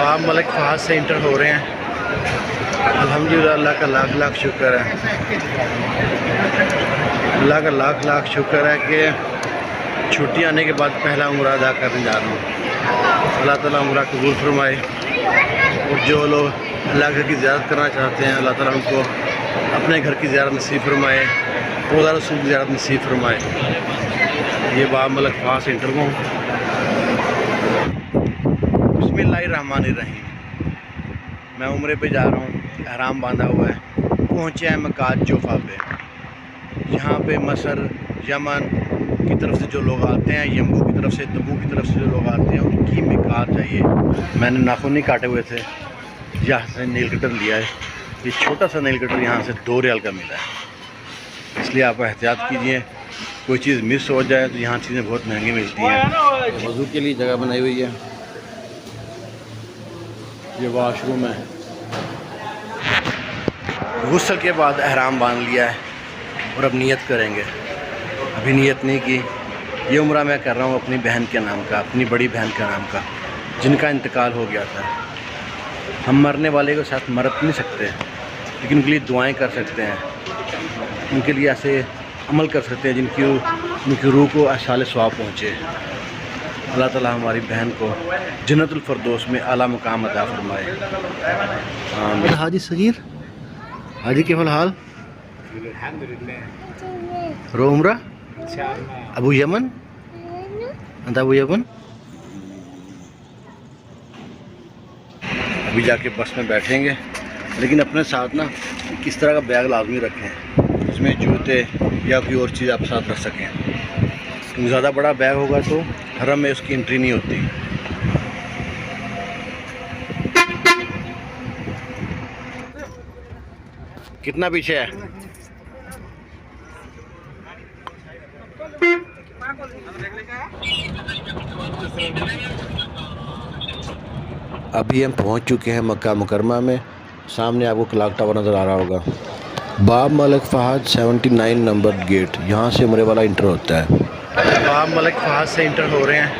باب ملک فہد سے انٹر ہو رہے ہیں۔ الحمدللہ اللہ کا لاکھ لاکھ شکر ہے، اللہ کا لاکھ لاکھ شکر ہے کہ چھٹی آنے کے بعد پہلا عمرہ ادا کرنے جا رہا ہوں۔ اللہ تعالیٰ عمرہ قبول فرمائے، اور جو لوگ اللہ گھر کی زیارت کرنا چاہتے ہیں اللہ تعالیٰ ان کو اپنے گھر کی زیارت نصیب فرمائے، روزہ رسول کی زیارت نصیب فرمائے۔ یہ باب ملک فہد سے انٹر ہوں۔ بسم اللہ الرحمن الرحیم۔ میں عمرے پہ جا رہا ہوں، احرام باندھا ہوا ہے۔ پہنچے ہیں مکات جوفا پہ، جہاں پہ مصر، یمن کی طرف سے جو لوگ آتے ہیں، یمبو کی طرف سے، تبو کی طرف سے جو لوگ آتے ہیں ان کی میقات ہے یہ۔ میں نے ناخن نہیں کاٹے ہوئے تھے، یہاں سے نیل کٹر لیا ہے۔ یہ چھوٹا سا نیل کٹر یہاں سے 2 ریال کا ملا ہے، اس لیے آپ احتیاط کیجئے، کوئی چیز مس ہو جائے تو یہاں چیزیں بہت مہنگی ملتی ہیں۔ وضو کے لیے جگہ بنائی ہوئی ہے، یہ واش روم ہے۔ غسل کے بعد احرام باندھ لیا ہے اور اب نیت کریں گے، ابھی نیت نہیں کی۔ یہ عمرہ میں کر رہا ہوں اپنی بہن کے نام کا، اپنی بڑی بہن کے نام کا، جن کا انتقال ہو گیا تھا۔ ہم مرنے والے کے ساتھ مر نہیں سکتے، لیکن ان کے لیے دعائیں کر سکتے ہیں، ان کے لیے ایسے عمل کر سکتے ہیں ان کی روح کو احسال ثواب پہنچے۔ اللہ تعالیٰ ہماری بہن کو جنت الفردوس میں اعلیٰ مقام عطا فرمائے۔ آمین۔ حاجی صغیر، حاجی کیف الحال؟ رو عمرہ ابو یمن، انت ابو یمن؟ ابھی جا کے بس میں بیٹھیں گے، لیکن اپنے ساتھ نا کس طرح کا بیگ لازمی رکھیں جس میں جوتے یا کوئی اور چیز آپ ساتھ رکھ سکیں، کیونکہ زیادہ بڑا بیگ ہوگا تو حرم میں اس کی انٹری نہیں ہوتی۔ کتنا پیچھے ہے؟ ابھی ہم پہنچ چکے ہیں مکہ مکرمہ میں۔ سامنے آپ کو کلاک ٹاور نظر آ رہا ہوگا۔ باب ملک فہد 79 نمبر گیٹ، یہاں سے عمرے والا انٹر ہوتا ہے۔ باب ملک فہد سے انٹر ہو رہے ہیں۔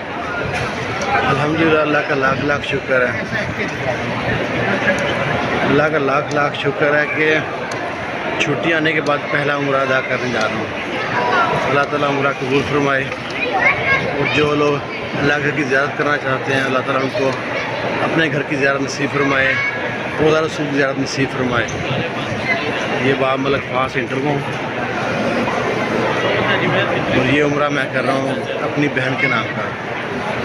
الحمدللہ اللہ کا لاکھ لاکھ شکر ہے، اللہ کا لاکھ لاکھ شکر ہے کہ چھٹی آنے کے بعد پہلا عمرہ ادا کرنے جا رہا ہوں۔ اللہ تعالیٰ عمرہ قبول فرمائے، اور جو لوگ اللہ گھر کی زیارت کرنا چاہتے ہیں اللہ تعالیٰ ان کو اپنے گھر کی زیارت نصیب فرمائے، روزہ رسول کی زیارت نصیب فرمائے۔ یہ باب ملک فہد سے انٹر ہوں، اور یہ عمرہ میں کر رہا ہوں اپنی بہن کے نام کا۔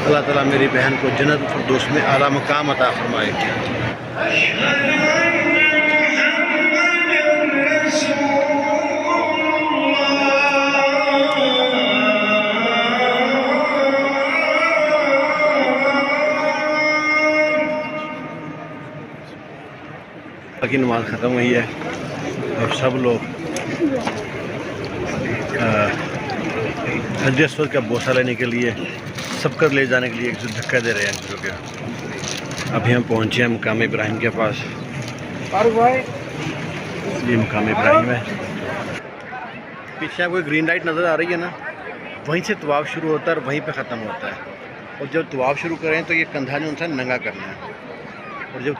اللہ تعالیٰ میری بہن کو جنت الفردوس میں اعلیٰ مقام عطا فرمائے۔ کی نماز ختم ہوئی ہے اور سب لوگ حجر اسود کا بوسہ لینے کے لیے، سبقت لے جانے کے لیے ایک دوسرے دھکا دے رہے ہیں۔ ابھی ہم پہنچے ہیں مقام ابراہیم کے پاس، یہ مقام ابراہیم ہے۔ پیچھے آپ کو گرین لائٹ نظر آ رہی ہے نا، وہیں سے طواف شروع ہوتا ہے اور وہیں پہ ختم ہوتا ہے۔ اور جب طواف شروع کریں تو یہ کندھا جو ان سے ننگا کرنا ہے، اور جب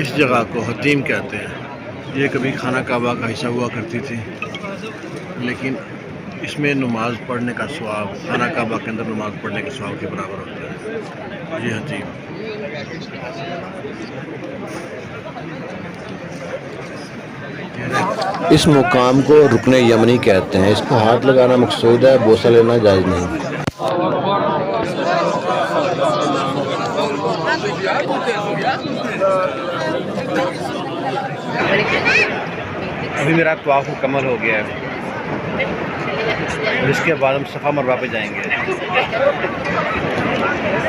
اس جگہ کو حتیم کہتے ہیں۔ یہ کبھی خانہ کعبہ کا حصہ ہوا کرتی تھی، لیکن اس میں نماز پڑھنے کا ثواب خانہ کعبہ کے اندر نماز پڑھنے کے ثواب کے برابر ہوتا ہے۔ یہ حتیم اس مقام کو رکن یمنی کہتے ہیں۔ اس کو ہاتھ لگانا مقصود ہے، بوسہ لینا جائز نہیں۔ ابھی میرا طواف مکمل ہو گیا ہے، اور اس کے بعد ہم صفا مروہ پہ جائیں گے۔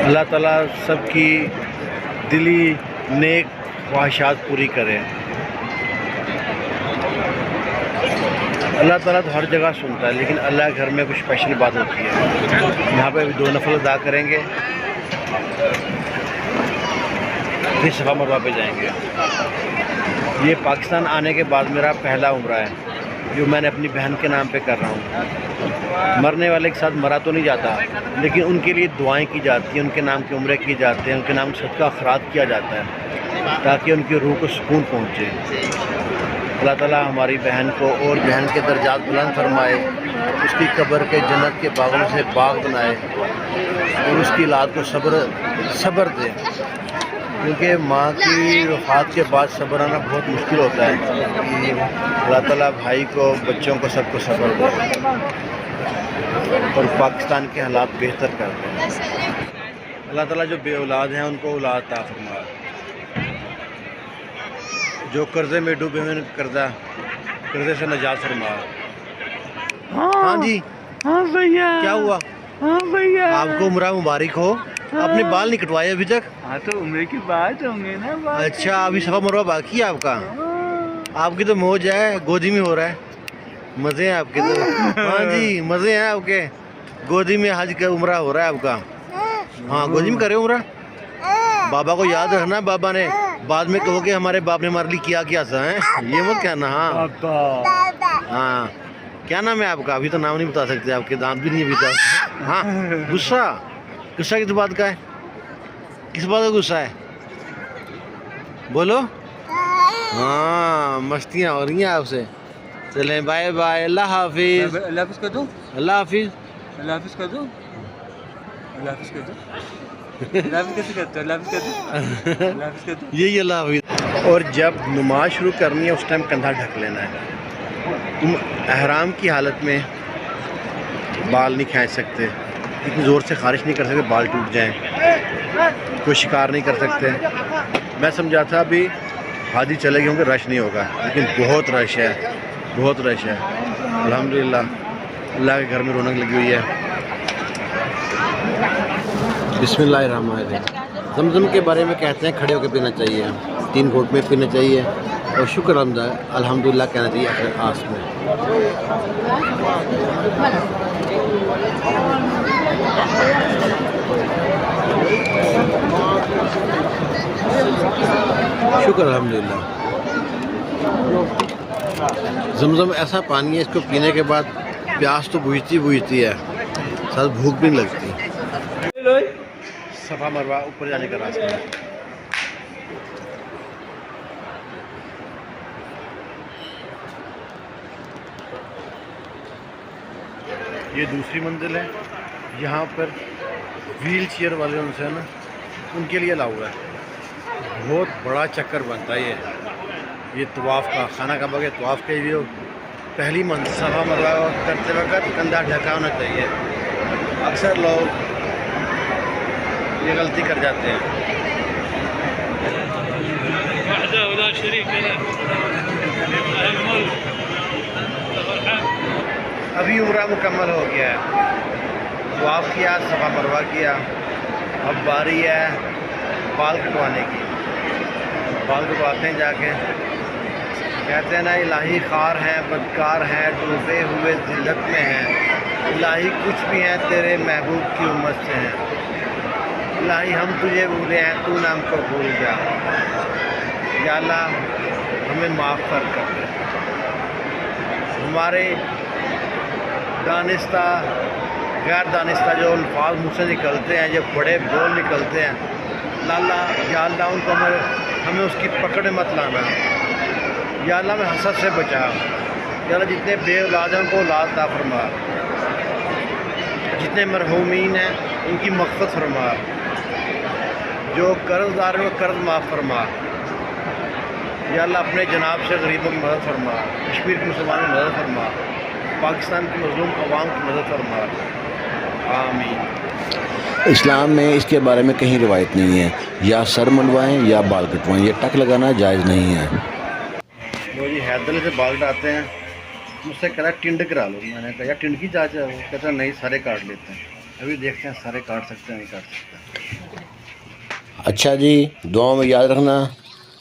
اللہ تعالیٰ سب کی دلی نیک خواہشات پوری کرے۔ اللہ تعالیٰ تو ہر جگہ سنتا ہے، لیکن اللہ کے گھر میں کچھ اسپیشل بات ہوتی ہے۔ یہاں پہ 2 نفل ادا کریں گے، پھر صفا مروہ پہ جائیں گے۔ یہ پاکستان آنے کے بعد میرا پہلا عمرہ ہے۔ جو میں نے اپنی بہن کے نام پہ کر رہا ہوں. مرنے والے کے ساتھ مرا تو نہیں جاتا، لیکن ان کے لیے دعائیں کی جاتی ہیں، ان کے نام کے عمرے کیے جاتے ہیں، ان کے نام صدقہ خیرات کیا جاتا ہے تاکہ ان کی روح کو سکون پہنچے. اللہ تعالیٰ ہماری بہن کو اور بہن کے درجات بلند فرمائے، اس کی قبر کے جنت کے باغوں سے باغ بنائے اور اس کی اولاد کو صبر دے، کیونکہ ماں کی وفات کے بعد صبر آنا بہت مشکل ہوتا ہے. اللہ تعالیٰ بھائی کو، بچوں کو، سب کو صبر دے اور پاکستان کے حالات بہتر کر دے. اللہ تعالیٰ جو بے اولاد ہیں ان کو اولاد عطا فرمائے، جو قرضے میں ڈوبے ہوئے قرضے سے نجات فرمائے. ہاں جی، ہاں بھیا، کیا ہوا؟ ہاں بھیا، آپ کو عمرہ مبارک ہو. اپنے بال نہیں کٹوائے ابھی تک؟ ہاں تو عمرے کی بات ہوں گے نا. اچھا، ابھی صفا مروہ باقی ہے آپ کا؟ آپ کی تو موج ہے، گودی میں ہو رہا ہے. مزے ہیں آپ کے تو. ہاں جی، مزے ہیں آپ کے. گودی میں حج کا عمرہ ہو رہا ہے آپ کا. ہاں، گودی میں کرے عمرہ. بابا کو یاد رکھنا، بابا نے بعد میں کہو کہ ہمارے باپ نے ہمارے لیے کیا تھا. یہ مت کہنا. ہاں ہاں. کیا نام ہے آپ کا؟ ابھی تو نام نہیں بتا سکتے، آپ کے دانت بھی نہیں ابھی تک. ہاں، غصہ کس بات کا ہے؟ کس بات کا غصہ ہے؟ بولو. ہاں، مستیاں ہو رہی ہیں آپ سے. چلیں، بائے بائے، اللہ حافظ. اللہ حافظ کر دو. اللہ حافظ. اللہ حافظ کر دو. اللہ حافظ کر دو. اللہ حافظ کیسے کرتے ہو؟ اللہ حافظ کر دو. اللہ حافظ کر دو. یہی اللہ حافظ. اور جب نماز شروع کرنی ہے اس ٹائم کندھا ڈھک لینا ہے. تم احرام کی حالت میں بال نہیں کھینچ سکتے، اتنی زور سے خارش نہیں کر سکتے بال ٹوٹ جائیں، کوئی شکار نہیں کر سکتے. میں سمجھا تھا ابھی حاجی چلے گئے ہوں گے، رش نہیں ہوگا، لیکن بہت رش ہے، بہت رش ہے. الحمدللہ اللہ کے گھر میں رونق لگی ہوئی ہے. بسم اللہ الرحمن الرحیم. زمزم کے بارے میں کہتے ہیں کھڑے ہو کے پینا چاہیے، 3 گھونٹ میں پینا چاہیے اور شکر الحمدللہ کہنا چاہیے آخر آس میں. شکر الحمدللہ. زمزم ایسا پانی ہے، اس کو پینے کے بعد پیاس تو بجھتی ہے، ساتھ بھوک بھی نہیں لگتی. صفا مروہ اوپر جانے کا راستہ ہے. یہ دوسری منزل ہے. یہاں پر ویل چیئر والے ان سے نا، ان کے لیے الاؤ ہے. بہت بڑا چکر بنتا ہے یہ طواف کا، خانہ کعبہ کے طواف کے لیے. پہلی منزل صفا مروہ کرتے وقت کندھا ڈھکا ہونا چاہیے. اکثر لوگ یہ غلطی کر جاتے ہیں. ابھی عمرہ مکمل ہو گیا ہے، طواف کیا، صفا مروہ کیا. اب باری ہے بال کٹوانے کی. بال کٹواتے ہیں جا کے. کہتے ہیں نا الہی خار ہیں، بدکار ہیں، ڈوبے ہوئے ذلت میں ہیں. الہی کچھ بھی ہیں تیرے محبوب کی امت سے ہیں. الہی ہم تجھے بھولے ہیں، تو نہ ہم کو بھول جا. یا اللہ ہمیں معاف کر دے. ہمارے دانستہ غیر دانستہ جو الفاظ مجھ سے نکلتے ہیں، جو بڑے بول نکلتے ہیں، یا اللہ ان کو ہمیں اس کی پکڑ مت لانا. یا اللہ میں حسد سے بچا. یا اللہ جتنے بے اولاد ہیں ان کو اولاد عطا فرما. جتنے مرحومین ہیں ان کی مغفرت فرما. جو قرض دار ہیں وہ قرض معاف فرما. یا اللہ اپنے جناب سے غریبوں کی مدد فرما. کشمیر کے مسلمانوں کی مدد فرما. پاکستان کی مظلوم عوام کی مدد فرما. آمین. اسلام میں اس کے بارے میں کہیں روایت نہیں ہے، یا سر منڈوائیں یا بال کٹوائیں، یہ ٹک لگانا جائز نہیں ہے. وہ جی حیدر سے بال کٹاتے ہیں، مجھ سے کہا ٹنڈ کرا لو. میں نے کہا یار ٹنڈ کی جانچ ہے. وہ کہتا ہے نہیں سارے کاٹ لیتے ہیں. ابھی دیکھتے ہیں سارے کاٹ سکتے ہیں نہیں کاٹ سکتے. اچھا جی، دعاؤں میں یاد رکھنا.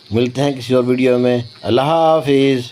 ملتے ہیں کسی اور ویڈیو میں. اللہ حافظ.